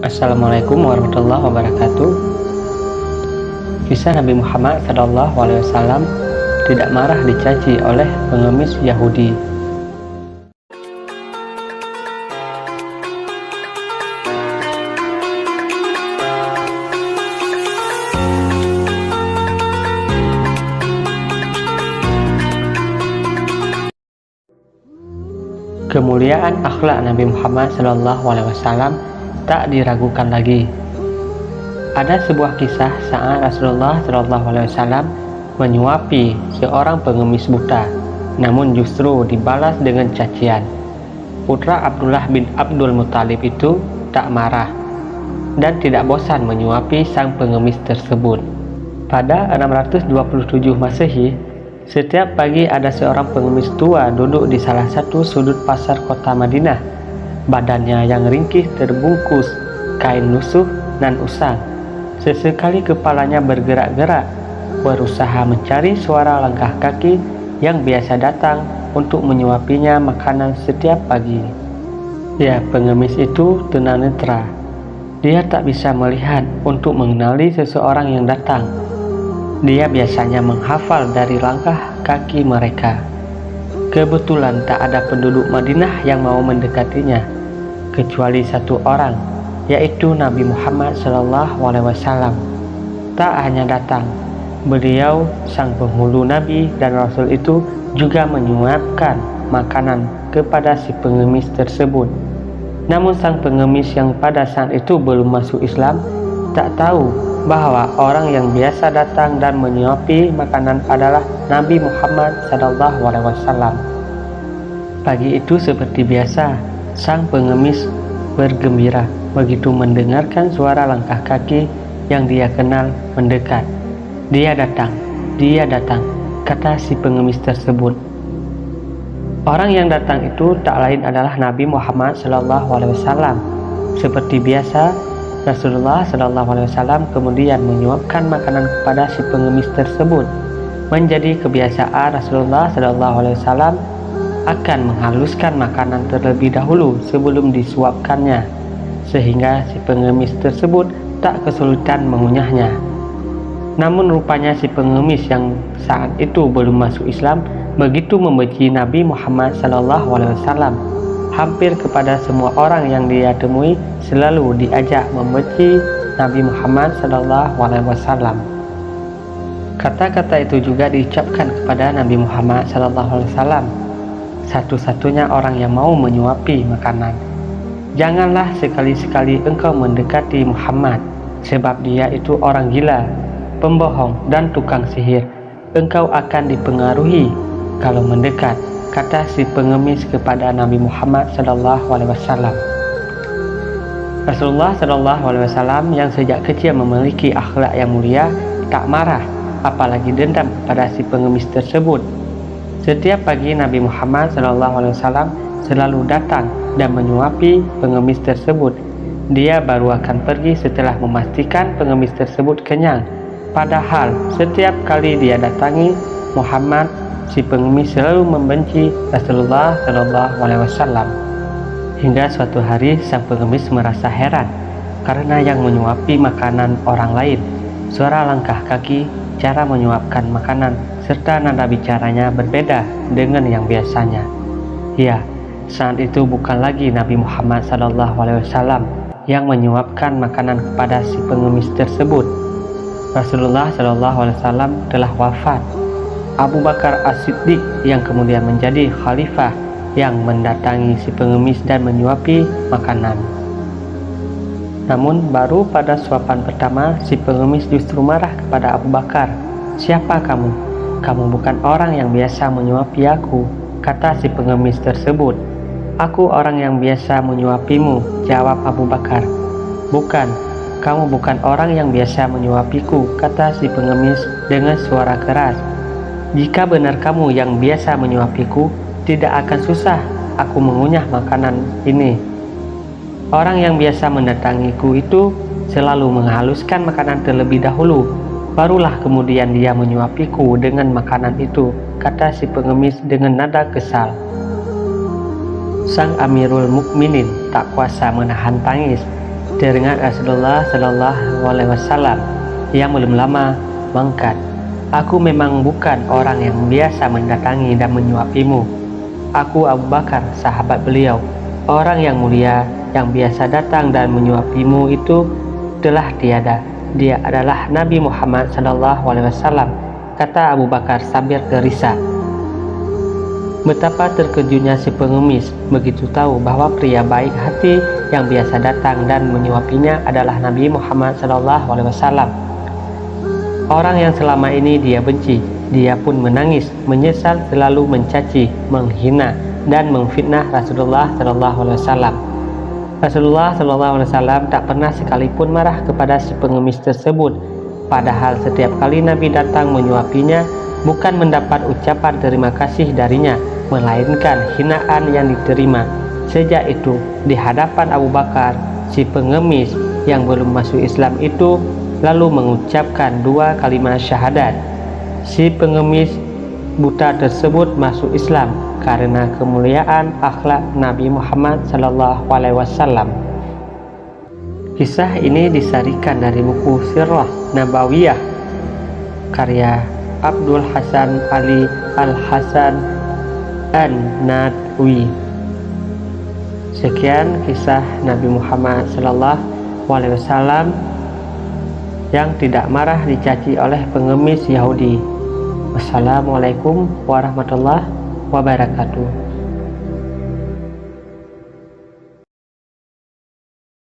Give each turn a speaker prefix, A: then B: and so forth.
A: Assalamualaikum warahmatullahi wabarakatuh. Kisah Nabi Muhammad SAW tidak marah dicaci oleh pengemis Yahudi. Kemuliaan akhlak Nabi Muhammad SAW tak diragukan lagi. Ada sebuah kisah saat Rasulullah SAW menyuapi seorang pengemis buta, namun justru dibalas dengan cacian. Putra Abdullah bin Abdul Muthalib itu tak marah dan tidak bosan menyuapi sang pengemis tersebut. Pada 627 Masehi, setiap pagi ada seorang pengemis tua duduk di salah satu sudut pasar kota Madinah. Badannya yang ringkih terbungkus kain lusuh dan usang. Sesekali kepalanya bergerak-gerak, berusaha mencari suara langkah kaki yang biasa datang untuk menyuapinya makanan setiap pagi. Ya, pengemis itu tunanetra. Dia tak bisa melihat untuk mengenali seseorang yang datang. Dia biasanya menghafal dari langkah kaki mereka. Kebetulan tak ada penduduk Madinah yang mau mendekatinya, kecuali satu orang, yaitu Nabi Muhammad SAW. Tak hanya datang, beliau sang penghulu Nabi dan Rasul itu juga menyuapkan makanan kepada si pengemis tersebut. Namun sang pengemis yang pada saat itu belum masuk Islam tak tahu bahwa orang yang biasa datang dan menyuapi makanan adalah Nabi Muhammad SAW. Pagi itu seperti biasa, sang pengemis bergembira begitu mendengarkan suara langkah kaki yang dia kenal mendekat. Dia datang, kata si pengemis tersebut. Orang yang datang itu tak lain adalah Nabi Muhammad SAW. Seperti biasa, Rasulullah SAW kemudian menyuapkan makanan kepada si pengemis tersebut. Menjadi kebiasaan Rasulullah SAW akan menghaluskan makanan terlebih dahulu sebelum disuapkannya, sehingga si pengemis tersebut tak kesulitan mengunyahnya. Namun rupanya si pengemis yang saat itu belum masuk Islam begitu membenci Nabi Muhammad SAW. Hampir kepada semua orang yang dia temui selalu diajak membenci Nabi Muhammad SAW. Kata-kata itu juga diucapkan kepada Nabi Muhammad SAW, satu-satunya orang yang mau menyuapi makanan. Janganlah sekali-sekali engkau mendekati Muhammad, sebab dia itu orang gila, pembohong dan tukang sihir. Engkau akan dipengaruhi kalau mendekat, kata si pengemis kepada Nabi Muhammad SAW. Rasulullah SAW yang sejak kecil memiliki akhlak yang mulia tak marah, apalagi dendam kepada si pengemis tersebut. Setiap pagi Nabi Muhammad SAW selalu datang dan menyuapi pengemis tersebut. Dia baru akan pergi setelah memastikan pengemis tersebut kenyang. Padahal setiap kali dia datangi Muhammad, si pengemis selalu membenci Rasulullah SAW. Hingga suatu hari sang pengemis merasa heran karena yang menyuapi makanan orang lain, suara langkah kaki, cara menyuapkan makanan, serta nada bicaranya berbeda dengan yang biasanya. Ya, saat itu bukan lagi Nabi Muhammad SAW yang menyuapkan makanan kepada si pengemis tersebut. Rasulullah SAW telah wafat. Abu Bakar As-Siddiq yang kemudian menjadi khalifah yang mendatangi si pengemis dan menyuapi makanan. Namun baru pada suapan pertama si pengemis justru marah kepada Abu Bakar. Siapa kamu? Kamu bukan orang yang biasa menyuapi aku, kata si pengemis tersebut. Aku orang yang biasa menyuapimu, jawab Abu Bakar. Bukan, kamu bukan orang yang biasa menyuapiku, kata si pengemis dengan suara keras. Jika benar kamu yang biasa menyuapiku, tidak akan susah aku mengunyah makanan ini. Orang yang biasa mendatangiku itu selalu menghaluskan makanan terlebih dahulu, barulah kemudian dia menyuapiku dengan makanan itu, kata si pengemis dengan nada kesal. Sang Amirul Mukminin tak kuasa menahan tangis. teringat Rasulullah Shallallahu Alaihi Wasallam yang belum lama mengangkat, "Aku memang bukan orang yang biasa mendatangi dan menyuapimu. Aku Abu Bakar, sahabat beliau, orang yang mulia yang biasa datang dan menyuapimu itu telah tiada. Dia adalah Nabi Muhammad Shallallahu Alaihi Wasallam," kata Abu Bakar sambil gelisah. Betapa terkejutnya si pengemis begitu tahu bahwa pria baik hati yang biasa datang dan menyuapinya adalah Nabi Muhammad Shallallahu Alaihi Wasallam. Orang yang selama ini dia benci. Dia pun menangis, menyesal, selalu mencaci, menghina, dan memfitnah Rasulullah Shallallahu Alaihi Wasallam. Rasulullah Shallallahu Alaihi Wasallam tak pernah sekalipun marah kepada si pengemis tersebut. Padahal setiap kali Nabi datang menyuapinya, bukan mendapat ucapan terima kasih darinya, melainkan hinaan yang diterima. Sejak itu, di hadapan Abu Bakar, si pengemis yang belum masuk Islam itu lalu mengucapkan 2 kalimat syahadat. Si pengemis buta tersebut masuk Islam karena kemuliaan akhlak Nabi Muhammad Sallallahu Alaihi Wasallam. Kisah ini disarikan dari buku Sirah Nabawiyah karya Abdul Hasan Ali Al-Hasan An-Nadwi. Sekian kisah Nabi Muhammad Sallallahu Alaihi Wasallam yang tidak marah dicaci oleh pengemis Yahudi. Wassalamualaikum warahmatullahi wabarakatuh.